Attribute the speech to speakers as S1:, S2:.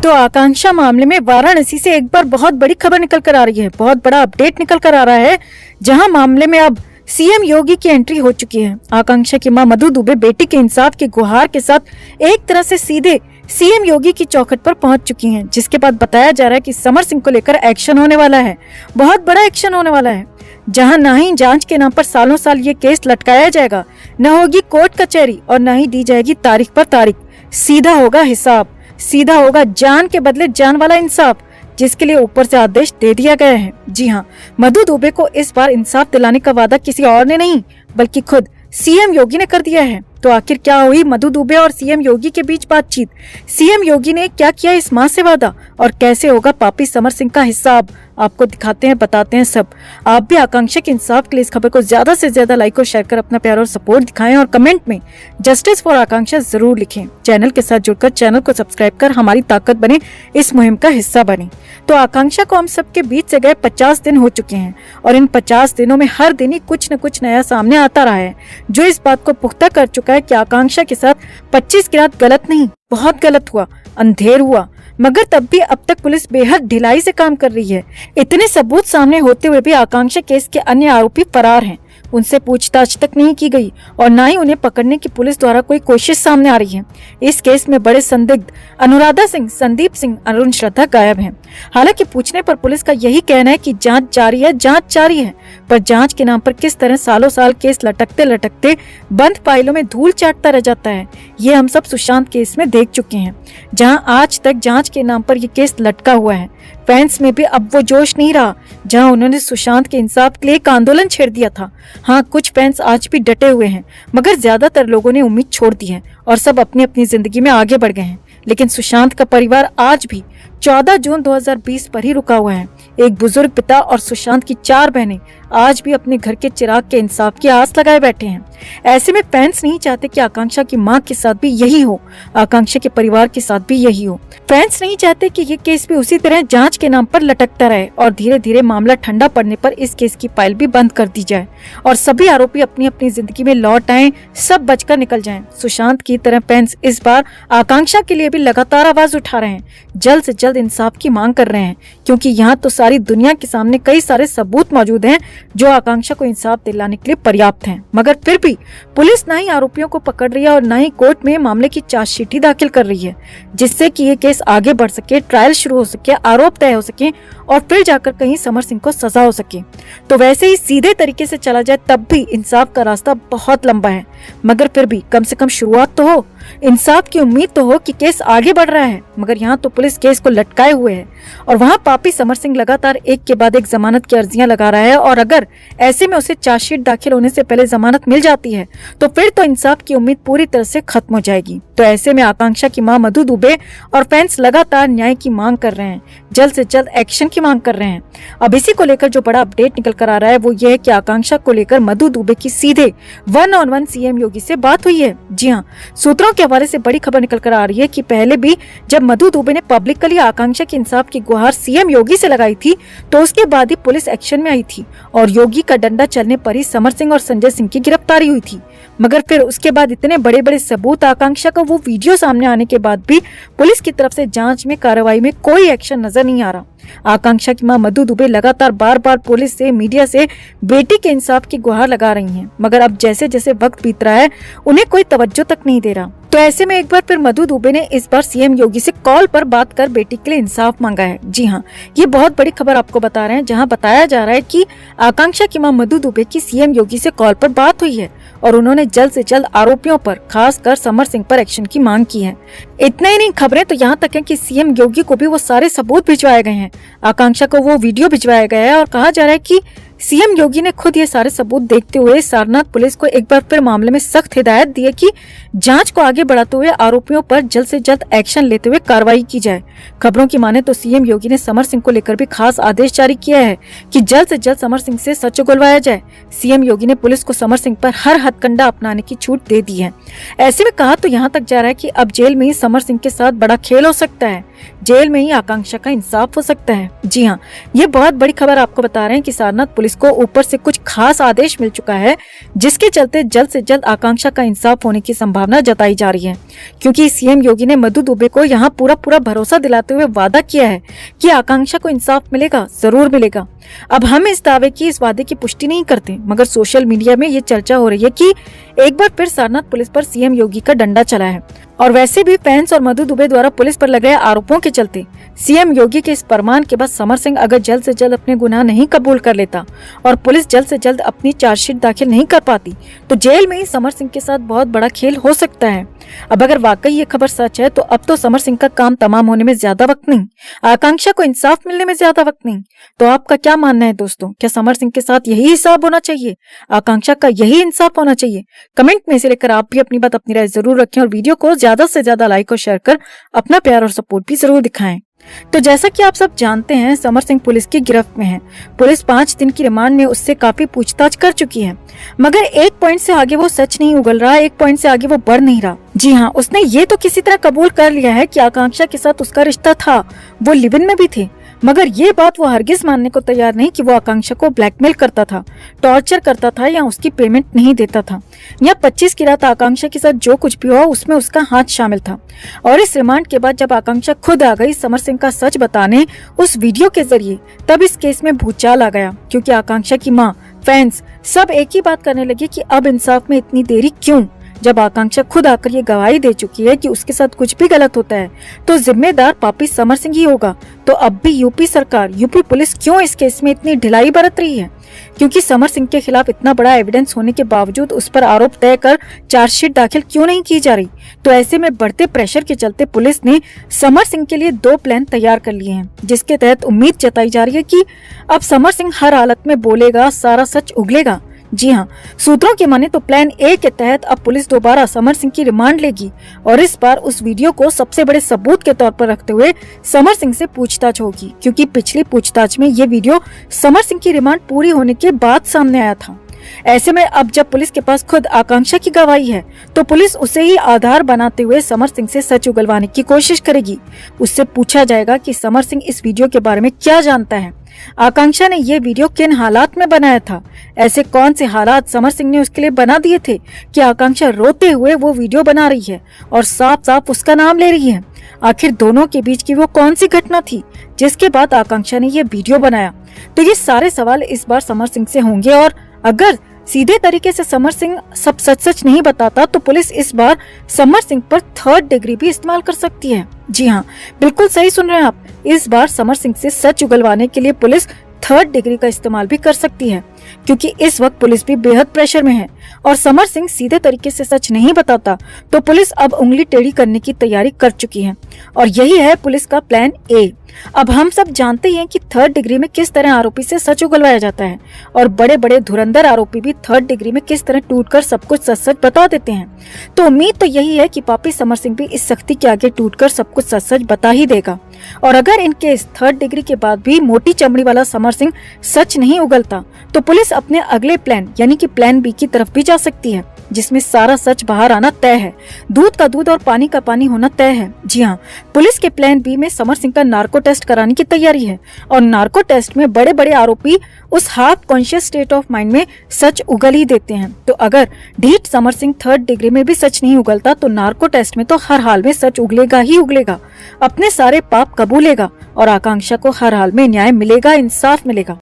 S1: तो आकांक्षा मामले में वाराणसी से एक बार बहुत बड़ी खबर निकल कर आ रही है, बहुत बड़ा अपडेट निकल कर आ रहा है, जहां मामले में अब सीएम योगी की एंट्री हो चुकी है। आकांक्षा की मां मधु दुबे बेटी के इंसाफ की गुहार के साथ एक तरह से सीधे सीएम योगी की चौखट पर पहुंच चुकी हैं, जिसके बाद बताया जा रहा है कि समर सिंह को लेकर एक्शन होने वाला है, बहुत बड़ा एक्शन होने वाला है, जहां न ही जांच के नाम पर सालों साल ये केस लटकाया जाएगा, न होगी कोर्ट कचहरी और न ही दी जाएगी तारीख पर तारीख। सीधा होगा हिसाब, सीधा होगा जान के बदले जान वाला इंसाफ, जिसके लिए ऊपर से आदेश दे दिया गया है। जी हाँ, मधु दुबे को इस बार इंसाफ दिलाने का वादा किसी और ने नहीं बल्कि खुद सीएम योगी ने कर दिया है। तो आखिर क्या हुई मधु दुबे और सीएम योगी के बीच बातचीत? सीएम योगी ने क्या किया इस मां से वादा और कैसे होगा पापी समर सिंह का हिसाब? आपको दिखाते हैं, बताते हैं सब। आप भी आकांक्षा के इंसाफ के लिए इस खबर को ज्यादा से ज्यादा लाइक और शेयर कर अपना प्यार और सपोर्ट दिखाएं और कमेंट में जस्टिस फॉर आकांक्षा जरूर लिखें। चैनल के साथ जुड़कर चैनल को सब्सक्राइब कर हमारी ताकत बने, इस मुहिम का हिस्सा बने। तो आकांक्षा को हम सबके बीच से गए 50 दिन हो चुके हैं और इन 50 दिनों में हर दिन ही कुछ न कुछ नया सामने आता रहा है, जो इस बात को पुख्ता कर चुका है कि आकांक्षा के साथ 25 की रात गलत नहीं, बहुत गलत हुआ, अंधेर हुआ। मगर तब भी अब तक पुलिस बेहद ढिलाई से काम कर रही है। इतने सबूत सामने होते हुए भी आकांक्षा केस के अन्य आरोपी फरार हैं, उनसे पूछताछ तक नहीं की गई और न ही उन्हें पकड़ने की पुलिस द्वारा कोई कोशिश सामने आ रही है। इस केस में बड़े संदिग्ध अनुराधा सिंह, संदीप सिंह, अरुण श्रद्धा गायब हैं। हालांकि पूछने पर पुलिस का यही कहना है कि जांच जारी है, जांच जारी है, पर जांच के नाम पर किस तरह सालों साल केस लटकते लटकते बंद फाइलों में धूल चाटता रह जाता है, ये हम सब सुशांत केस में देख चुके हैं, जहां आज तक जांच के नाम पर ये केस लटका हुआ है। फैंस में भी अब वो जोश नहीं रहा जहां उन्होंने सुशांत के इंसाफ के लिए एक आंदोलन छेड़ दिया था। हाँ, कुछ फैंस आज भी डटे हुए हैं, मगर ज्यादातर लोगों ने उम्मीद छोड़ दी है और सब अपनी अपनी जिंदगी में आगे बढ़ गए हैं। लेकिन सुशांत का परिवार आज भी 14 जून 2020 पर ही रुका हुआ है। एक बुजुर्ग पिता और सुशांत की 4 बहनें आज भी अपने घर के चिराग के इंसाफ की आस लगाए बैठे हैं। ऐसे में फैंस नहीं चाहते कि आकांक्षा की मां के साथ भी यही हो, आकांक्षा के परिवार के साथ भी यही हो। फैंस नहीं चाहते कि ये केस भी उसी तरह जांच के नाम पर लटकता रहे और धीरे धीरे मामला ठंडा पड़ने पर इस केस की फाइल भी बंद कर दी जाए और सभी आरोपी अपनी अपनी जिंदगी में लौट आएं, सब बचकर निकल जाएं। सुशांत की तरह फैंस इस बार आकांक्षा के लिए भी लगातार आवाज उठा रहे हैं, जल्द से जल्द इंसाफ की मांग कर रहे हैं, क्योंकि यहाँ तो सारी दुनिया के सामने कई सारे सबूत मौजूद हैं जो आकांक्षा को इंसाफ दिलाने के लिए पर्याप्त हैं। मगर फिर भी पुलिस न ही आरोपियों को पकड़ रही है और न ही कोर्ट में मामले की चार्जशीट ही दाखिल कर रही है, जिससे कि ये केस आगे बढ़ सके, ट्रायल शुरू हो सके, आरोप तय हो सके और फिर जाकर कहीं समर सिंह को सजा हो सके। तो वैसे ही सीधे तरीके से चला जाए तब भी इंसाफ का रास्ता बहुत लंबा है, मगर फिर भी कम से कम शुरुआत तो हो, इंसाफ की उम्मीद तो हो कि केस आगे बढ़ रहा है। मगर यहाँ तो पुलिस केस को लटकाए हुए है और वहाँ पापी समर सिंह लगातार एक के बाद एक जमानत की अर्जियां लगा रहा है और अगर ऐसे में उसे चार्जशीट दाखिल होने से पहले जमानत मिल जाती है तो फिर तो इंसाफ की उम्मीद पूरी तरह से खत्म हो जाएगी। तो ऐसे में आकांक्षा की मां मधु दुबे और फैंस लगातार न्याय की मांग कर रहे हैं, जल्द से जल्द एक्शन की मांग कर रहे हैं। अब इसी को लेकर जो बड़ा अपडेट निकल कर आ रहा है वो ये है कि आकांक्षा को लेकर मधु दुबे की सीधे 1-on-1 सीएम योगी से बात हुई है। जी हाँ, सूत्रों के हवाले से बड़ी खबर निकल कर आ रही है कि पहले भी जब मधु दुबे ने पब्लिकली आकांक्षा के इंसाफ की गुहार सीएम योगी से लगाई थी तो उसके बाद ही पुलिस एक्शन में आई थी और योगी का डंडा चलने पर ही समर सिंह और संजय सिंह की गिरफ्तारी हुई थी। मगर फिर उसके बाद इतने बड़े बड़े सबूत, आकांक्षा का वो वीडियो सामने आने के बाद भी पुलिस की तरफ से जांच में, कार्रवाई में कोई एक्शन नजर नहीं आ रहा। आकांक्षा की मां मधु दुबे लगातार बार बार पुलिस से, मीडिया से बेटी के इंसाफ की गुहार लगा रही हैं, मगर अब जैसे जैसे वक्त बीत रहा है उन्हें कोई तवज्जो तक नहीं दे रहा। तो ऐसे में एक बार फिर मधु दुबे ने इस बार सीएम योगी से कॉल पर बात कर बेटी के लिए इंसाफ मांगा है। जी हाँ, ये बहुत बड़ी खबर आपको बता रहे हैं, जहाँ बताया जा रहा है कि आकांक्षा की मां मधु दुबे की सीएम योगी से कॉल पर बात हुई है और उन्होंने जल्द से जल्द आरोपियों पर, खासकर समर सिंह पर एक्शन की मांग की है। इतना ही नहीं, खबरें तो यहाँ तक है कि सीएम योगी को भी वो सारे सबूत भिजवाए गए हैं, आकांक्षा को वो वीडियो भिजवाया गया है और कहा जा रहा है कि सीएम योगी ने खुद ये सारे सबूत देखते हुए सारनाथ पुलिस को एक बार फिर मामले में सख्त हिदायत दी है कि जांच को आगे बढ़ाते हुए आरोपियों पर जल्द से जल्द एक्शन लेते हुए कार्रवाई की जाए। खबरों की माने तो सीएम योगी ने समर सिंह को लेकर भी खास आदेश जारी किया है कि जल्द से जल्द समर सिंह से सच उगलवाया जाए। सीएम योगी ने पुलिस को समर सिंह पर हर हथकंडा अपनाने की छूट दे दी है। ऐसे में कहा तो यहाँ तक जा रहा है कि अब जेल में ही समर सिंह के साथ बड़ा खेल हो सकता है। जेल में ही आकांक्षा का इंसाफ हो सकता है। जी हाँ, ये बहुत बड़ी खबर आपको बता रहे हैं कि सारनाथ पुलिस को ऊपर से कुछ खास आदेश मिल चुका है, जिसके चलते जल्द से जल्द आकांक्षा का इंसाफ होने की संभावना जताई जा रही है। क्योंकि सीएम योगी ने मधु दुबे को यहाँ पूरा भरोसा दिलाते हुए वादा किया है कि आकांक्षा को इंसाफ मिलेगा, जरूर मिलेगा। अब हम इस दावे की, इस वादे की पुष्टि नहीं करते, मगर सोशल मीडिया में ये चर्चा हो रही है कि एक बार फिर सारनाथ पुलिस पर सीएम योगी का डंडा चला है। और वैसे भी फैंस और मधु दुबे द्वारा पुलिस पर लग रहे आरोपों के चलते सीएम योगी के इस फरमान के बाद समर सिंह अगर जल्द से जल्द अपने गुनाह नहीं कबूल कर लेता और पुलिस जल्द से जल्द अपनी चार्जशीट दाखिल नहीं कर पाती, तो जेल में ही समर सिंह के साथ बहुत बड़ा खेल हो सकता है। अब अगर वाकई ये खबर सच है तो अब तो समर सिंह का काम तमाम होने में ज्यादा वक्त नहीं, आकांक्षा को इंसाफ मिलने में ज्यादा वक्त नहीं। तो आपका क्या मानना है दोस्तों? क्या समर सिंह के साथ यही हिसाब होना चाहिए, आकांक्षा का यही इंसाफ होना चाहिए? कमेंट में से लेकर आप भी अपनी बात, अपनी राय जरूर रखें और वीडियो को ज्यादा से ज्यादा लाइक और शेयर कर अपना प्यार और सपोर्ट भी जरूर दिखाएं। तो जैसा कि आप सब जानते हैं, समर सिंह पुलिस की गिरफ्त में है। पुलिस 5 दिन की रिमांड में उससे काफी पूछताछ कर चुकी है, मगर एक पॉइंट से आगे वो सच नहीं उगल रहा, एक पॉइंट से आगे वो बढ़ नहीं रहा। जी हाँ, उसने ये तो किसी तरह कबूल कर लिया है कि आकांक्षा के साथ उसका रिश्ता था, वो लिव इन में भी थे, मगर ये बात वो हरगिज मानने को तैयार नहीं कि वो आकांक्षा को ब्लैकमेल करता था, टॉर्चर करता था या उसकी पेमेंट नहीं देता था, या 25 की रात आकांक्षा के साथ जो कुछ भी हुआ उसमें उसका हाथ शामिल था। और इस रिमांड के बाद जब आकांक्षा खुद आ गई समर सिंह का सच बताने उस वीडियो के जरिए, तब इस केस में भूचाल आ गया। क्योंकि आकांक्षा की माँ, फैंस सब एक ही बात करने लगे कि अब इंसाफ में इतनी देरी क्यों? जब आकांक्षा खुद आकर ये गवाही दे चुकी है कि उसके साथ कुछ भी गलत होता है तो जिम्मेदार पापी समर सिंह ही होगा, तो अब भी यूपी सरकार, यूपी पुलिस क्यों इस केस में इतनी ढिलाई बरत रही है? क्योंकि समर सिंह के खिलाफ इतना बड़ा एविडेंस होने के बावजूद उस पर आरोप तय कर चार्जशीट दाखिल क्यों नहीं की जा रही? तो ऐसे में बढ़ते प्रेशर के चलते पुलिस ने समर सिंह के लिए 2 प्लान तैयार कर लिए हैं, जिसके तहत उम्मीद जताई जा रही है कि अब समर सिंह हर हालत में बोलेगा, सारा सच उगलेगा। जी हाँ, सूत्रों की माने तो प्लान ए के तहत अब पुलिस दोबारा समर सिंह की रिमांड लेगी और इस बार उस वीडियो को सबसे बड़े सबूत के तौर पर रखते हुए समर सिंह से पूछताछ होगी। क्योंकि पिछली पूछताछ में ये वीडियो समर सिंह की रिमांड पूरी होने के बाद सामने आया था। ऐसे में अब जब पुलिस के पास खुद आकांक्षा की गवाही है तो पुलिस उसे ही आधार बनाते हुए समर सिंह से सच उगलवाने की कोशिश करेगी। उससे पूछा जाएगा कि समर सिंह इस वीडियो के बारे में क्या जानता है, आकांक्षा ने ये वीडियो किन हालात में बनाया था, ऐसे कौन से हालात समर सिंह ने उसके लिए बना दिए थे कि आकांक्षा रोते हुए वो वीडियो बना रही है और साफ साफ उसका नाम ले रही है। आखिर दोनों के बीच की वो कौन सी घटना थी जिसके बाद आकांक्षा ने ये वीडियो बनाया? तो ये सारे सवाल इस बार समर सिंह से होंगे और अगर सीधे तरीके से समर सिंह सब सच नहीं बताता तो पुलिस इस बार समर सिंह पर 3rd डिग्री भी इस्तेमाल कर सकती है। जी हाँ, बिल्कुल सही सुन रहे हैं आप, इस बार समर सिंह से सच उगलवाने के लिए पुलिस 3rd डिग्री का इस्तेमाल भी कर सकती है। क्योंकि इस वक्त पुलिस भी बेहद प्रेशर में है और समर सिंह सीधे तरीके से सच नहीं बताता तो पुलिस अब उंगली टेढ़ी करने की तैयारी कर चुकी है और यही है पुलिस का प्लान ए। अब हम सब जानते हैं कि 3rd डिग्री में किस तरह आरोपी से सच उगलवाया जाता है और बड़े बड़े धुरंधर आरोपी भी 3rd डिग्री में किस तरह टूटकर सब कुछ सच बता देते हैं। तो उम्मीद तो यही है कि पापी समर सिंह भी इस सख्ती के आगे टूटकर सब कुछ सच बता ही देगा। और अगर इनके इस 3rd डिग्री के बाद भी मोटी चमड़ी वाला समर सिंह सच नहीं उगलता तो पुलिस अपने अगले प्लान यानी कि प्लान बी की तरफ भी जा सकती है, जिसमें सारा सच बाहर आना तय है, दूध का दूध और पानी का पानी होना तय है। जी हाँ, पुलिस के प्लान बी में समर सिंह का नार्को टेस्ट कराने की तैयारी है और नार्को टेस्ट में बड़े बड़े आरोपी उस half conscious state of mind में सच उगल ही देते हैं। तो अगर ढीठ समर सिंह 3rd डिग्री में भी सच नहीं उगलता तो नार्को टेस्ट में तो हर हाल में सच उगलेगा ही उगलेगा, अपने सारे पाप कबूलेगा और आकांक्षा को हर हाल में न्याय मिलेगा, इंसाफ मिलेगा।